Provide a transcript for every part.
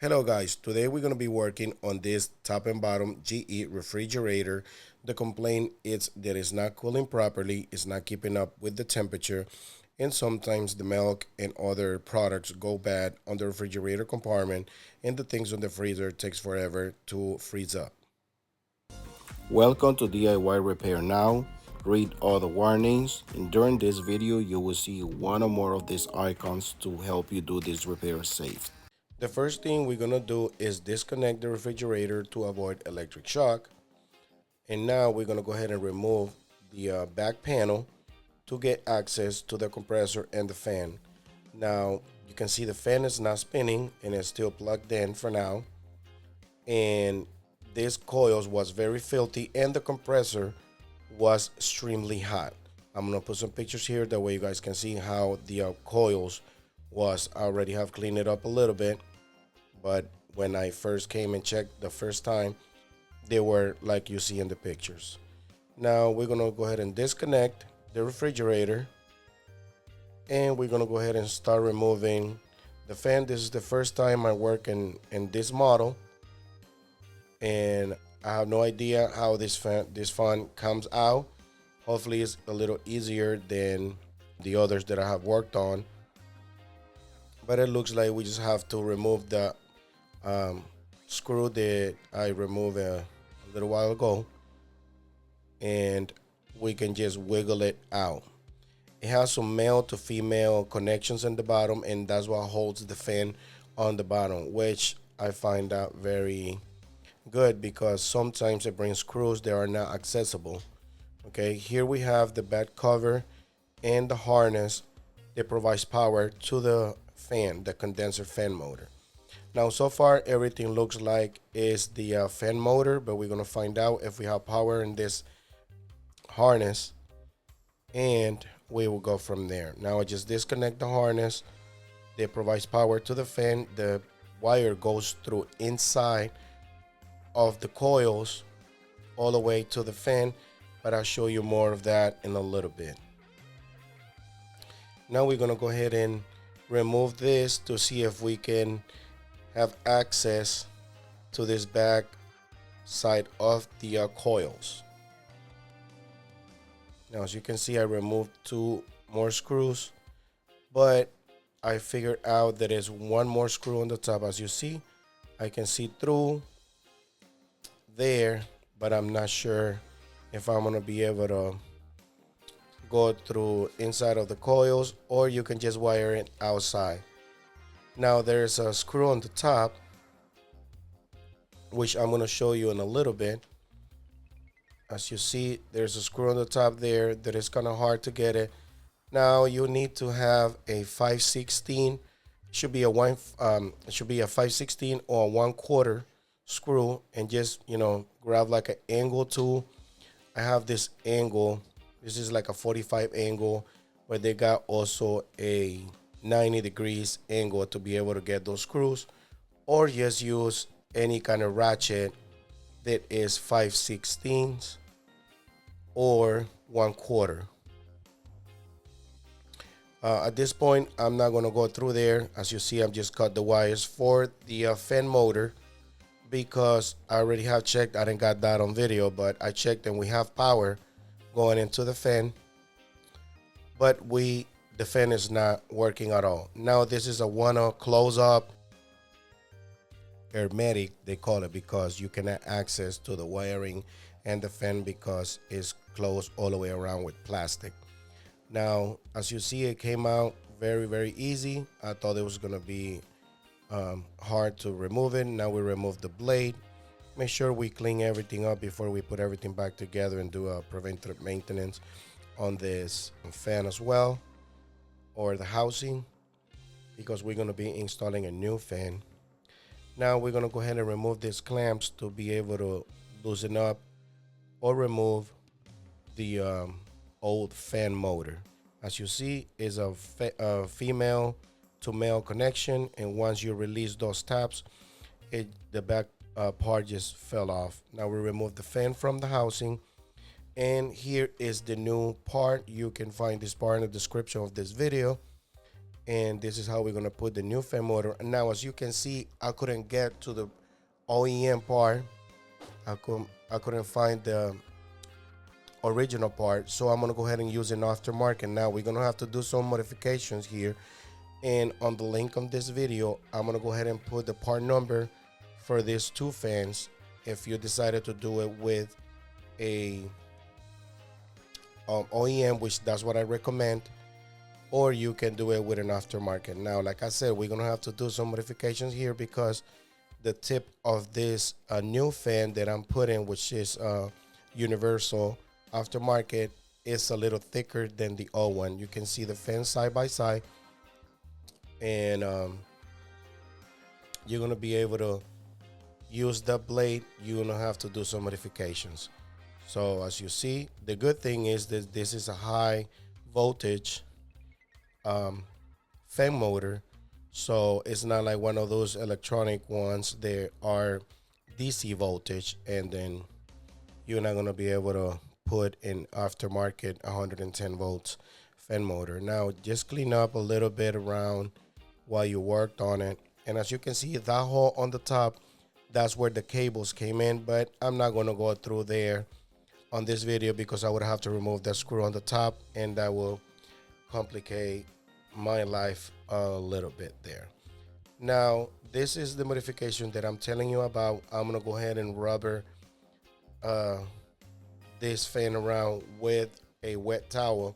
Hello guys, today we're going to be working on this top and bottom GE refrigerator. The complaint is that it's not cooling properly, it's not keeping up with the temperature, and sometimes the milk and other products go bad on the refrigerator compartment and the things on the freezer takes forever to freeze up. Welcome to DIY Repair Now. Read all the warnings, and during this video you will see one or more of these icons to help you do this repair safe. The first thing we're gonna do is disconnect the refrigerator to avoid electric shock. And now we're gonna go ahead and remove the back panel to get access to the compressor and the fan. Now you can see the fan is not spinning and it's still plugged in for now. And this coils was very filthy and the compressor was extremely hot. I'm gonna put some pictures here that way you guys can see how the coils was. I already have cleaned it up a little bit, but when I first came and checked the first time, they were like you see in the pictures. Now we're gonna go ahead and disconnect the refrigerator, and we're gonna go ahead and start removing the fan. This is the first time I work in this model, and I have no idea how this fan comes out. Hopefully it's a little easier than the others that I have worked on, but it looks like we just have to remove the screw that I removed a little while ago, and we can just wiggle it out. It has some male to female connections in the bottom, and that's what holds the fan on the bottom, which I find that very good because sometimes it brings screws that are not accessible. Okay, here we have the back cover and the harness that provides power to the fan, the condenser fan motor. Now so far everything looks like is the fan motor, but we're gonna find out if we have power in this harness, and we will go from there. Now I just disconnect the harness that provides power to the fan. The wire goes through inside of the coils all the way to the fan, but I'll show you more of that in a little bit. Now we're gonna go ahead and remove this to see if we can have access to this back side of the coils. Now as you can see, I removed two more screws, but I figured out that there's one more screw on the top. As you see, I can see through there, but I'm not sure if I'm gonna be able to go through inside of the coils, or you can just wire it outside. Now there's a screw on the top, which I'm going to show you in a little bit. As you see, there's a screw on the top there that is kind of hard to get it. Now you need to have a 5/16. Should be a it should be a 5/16 or a 1/4 screw, and just grab like an angle tool. I have this angle. This is like a 45 angle, but they got also a 90 degrees angle to be able to get those screws, or just use any kind of ratchet that is 5/16 or 1/4. At this point, I'm not going to go through there. As you see, I've just cut the wires for the fan motor because I already have checked. I didn't got that on video, but I checked and we have power going into the fan, but the fan is not working at all. Now this is a close up hermetic, they call it, because you cannot access to the wiring and the fan because it's closed all the way around with plastic. Now as you see, it came out very easy. I thought it was gonna be hard to remove it. Now we remove the blade. Make sure we clean everything up before we put everything back together and do a preventive maintenance on this fan as well, or the housing, because we're going to be installing a new fan. Now we're going to go ahead and remove these clamps to be able to loosen up or remove the old fan motor. As you see, is a female to male connection, and once you release those tabs, the back part just fell off. Now we remove the fan from the housing, and here is the new part. You can find this part in the description of this video, And this is how we're gonna put the new fan motor. And now, as you can see, I couldn't get to the OEM part. I couldn't find the original part, so I'm gonna go ahead and use an aftermarket. Now we're gonna have to do some modifications here, and on the link on this video I'm gonna go ahead and put the part number for these two fans if you decided to do it with a OEM, which that's what I recommend, or you can do it with an aftermarket. Now, like I said, we're gonna have to do some modifications here because the tip of this new fan that I'm putting, which is universal aftermarket, is a little thicker than the old one. You can see the fan side by side, and you're gonna be able to use the blade. You're gonna have to do some modifications. So as you see, the good thing is that this is a high voltage fan motor, so it's not like one of those electronic ones that are DC voltage, and then you're not gonna be able to put in aftermarket 110 volts fan motor. Now just clean up a little bit around while you worked on it, and as you can see, that hole on the top, that's where the cables came in, but I'm not gonna go through there on this video because I would have to remove that screw on the top, and that will complicate my life a little bit there. Now this is the modification that I'm telling you about. I'm gonna go ahead and rubber this fan around with a wet towel,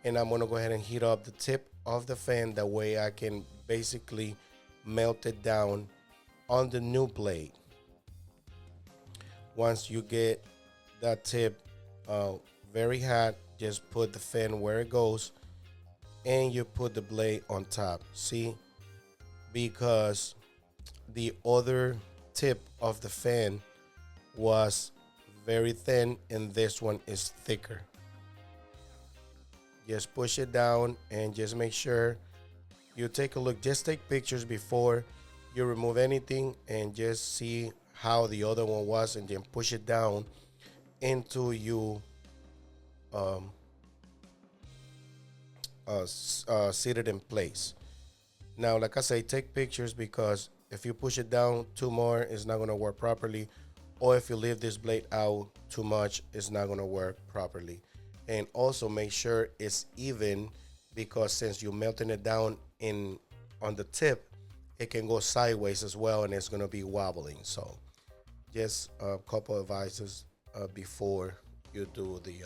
and I'm gonna go ahead and heat up the tip of the fan. That way I can basically melt it down on the new blade. Once you get that tip very hot, just put the fan where it goes, and you put the blade on top. See, because the other tip of the fan was very thin and this one is thicker. Just push it down and just make sure you take a look. Just take pictures before you remove anything and just see how the other one was, and then push it down until you sit it in place. Now, like I say, take pictures because if you push it down too more, it's not gonna work properly, or if you leave this blade out too much, it's not gonna work properly. And also make sure it's even, because since you're melting it down in on the tip, it can go sideways as well, and it's gonna be wobbling. So just a couple of advices before you do the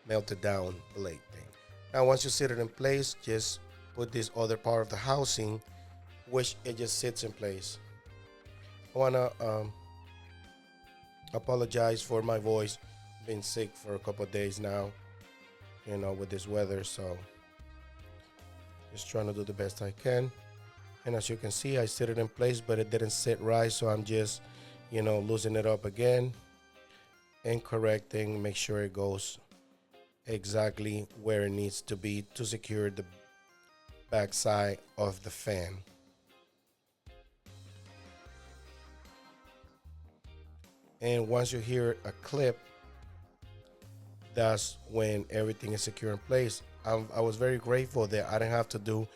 melted down blade thing. Now once you sit it in place, just put this other part of the housing, which it just sits in place. I wanna apologize for my voice. Been sick for a couple of days now, you know, with this weather, so just trying to do the best I can. And as you can see, I sit it in place, but it didn't sit right, so I'm just, you know, loosening it up again and correcting, make sure it goes exactly where it needs to be to secure the back side of the fan. And once you hear a clip, that's when everything is secure in place. I was very grateful that I didn't have to do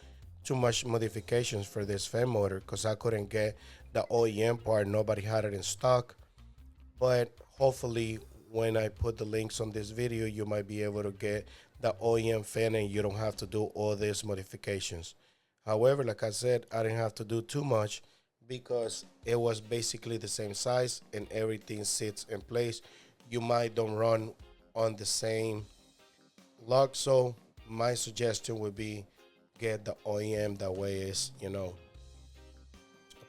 too much modifications for this fan motor because I couldn't get the OEM part. Nobody had it in stock, but hopefully when I put the links on this video, you might be able to get the OEM fan and you don't have to do all these modifications. However, like I said, I didn't have to do too much because it was basically the same size and everything sits in place. You might don't run on the same lug, so my suggestion would be get the OEM. That way is, you know,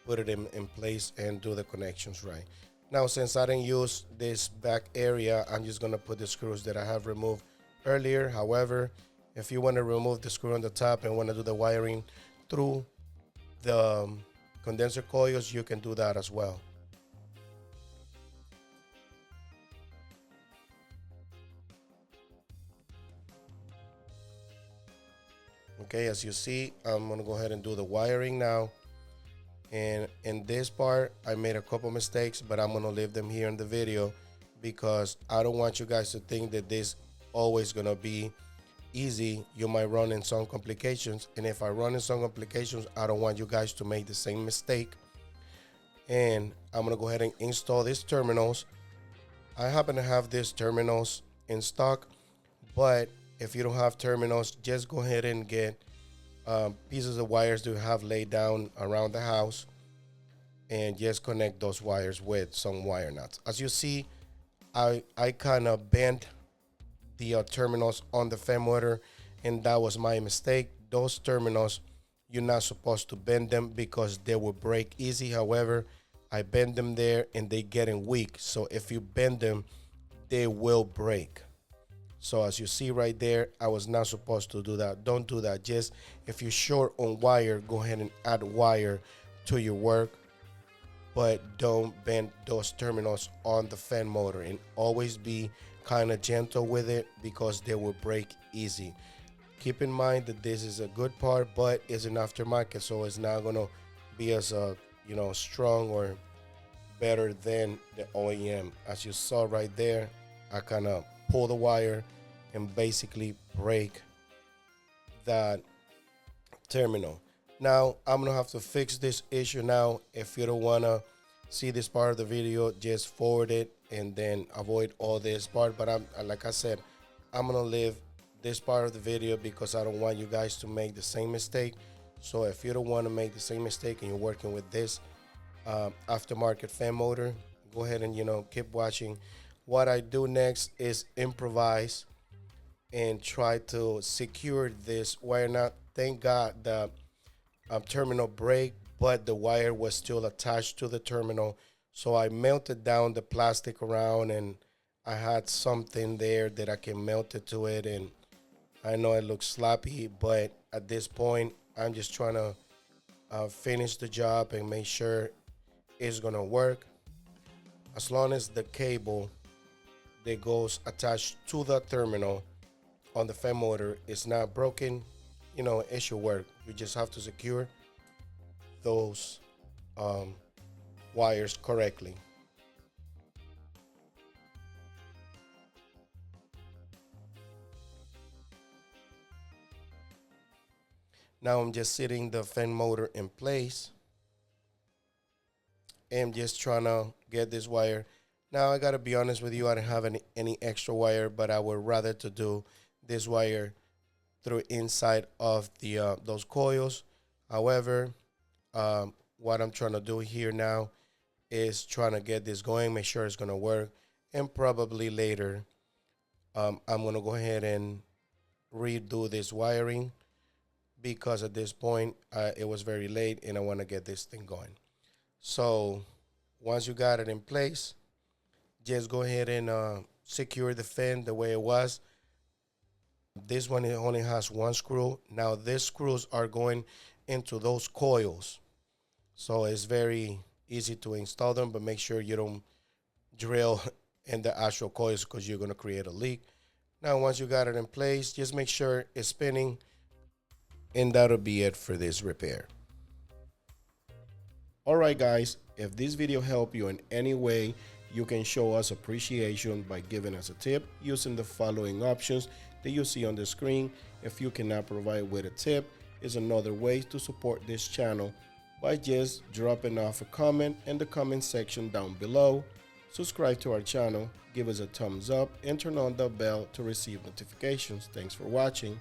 put it in place and do the connections right. Now, since I didn't use this back area, I'm just gonna put the screws that I have removed earlier. However, if you want to remove the screw on the top and want to do the wiring through the condenser coils, you can do that as well. Okay, as you see, I'm gonna go ahead and do the wiring now. And in this part, I made a couple mistakes, but I'm gonna leave them here in the video because I don't want you guys to think that this always gonna be easy, you might run in some complications. And if I run in some complications, I don't want you guys to make the same mistake. And I'm gonna go ahead and install these terminals. I happen to have these terminals in stock, but if you don't have terminals, just go ahead and get pieces of wires that you have laid down around the house and just connect those wires with some wire nuts. As you see, I kind of bent the terminals on the fan motor, and that was my mistake. Those terminals, you're not supposed to bend them because they will break easy. However, I bend them there and they getting weak. So if you bend them, they will break. So as you see right there, I was not supposed to do that. Don't do that. Just if you're short on wire, go ahead and add wire to your work, but don't bend those terminals on the fan motor, and always be kind of gentle with it because they will break easy. Keep in mind that this is a good part, but it's an aftermarket, so it's not gonna be as strong or better than the OEM. As you saw right there, I kind of pull the wire and basically break that terminal. Now I'm gonna have to fix this issue. Now if you don't wanna see this part of the video, just forward it and then avoid all this part. But like I said, I'm gonna leave this part of the video because I don't want you guys to make the same mistake. So if you don't want to make the same mistake and you're working with this aftermarket fan motor, go ahead and keep watching. What I do next is improvise and try to secure this wire nut. Thank God the terminal break, but the wire was still attached to the terminal. So I melted down the plastic around, and I had something there that I can melt it to it. And I know it looks sloppy, but at this point, I'm just trying to finish the job and make sure it's gonna work. As long as the cable that goes attached to the terminal on the fan motor is not broken, it should work. You just have to secure those wires correctly. Now I'm just sitting the fan motor in place and just trying to get this wire. Now I gotta be honest with you, I don't have any extra wire, but I would rather to do this wire through inside of the those coils. However, what I'm trying to do here now is trying to get this going, make sure it's gonna work, and probably later I'm gonna go ahead and redo this wiring because at this point it was very late and I want to get this thing going. So once you got it in place, just go ahead and secure the fan the way it was. This one, it only has one screw. Now these screws are going into those coils, so it's very easy to install them, but make sure you don't drill in the actual coils because you're going to create a leak. Now once you got it in place, just make sure it's spinning, and that'll be it for this repair. Alright guys, if this video helped you in any way, you can show us appreciation by giving us a tip using the following options that you see on the screen. If you cannot provide with a tip, is another way to support this channel by just dropping off a comment in the comment section down below. Subscribe to our channel, give us a thumbs up, and turn on the bell to receive notifications. Thanks for watching.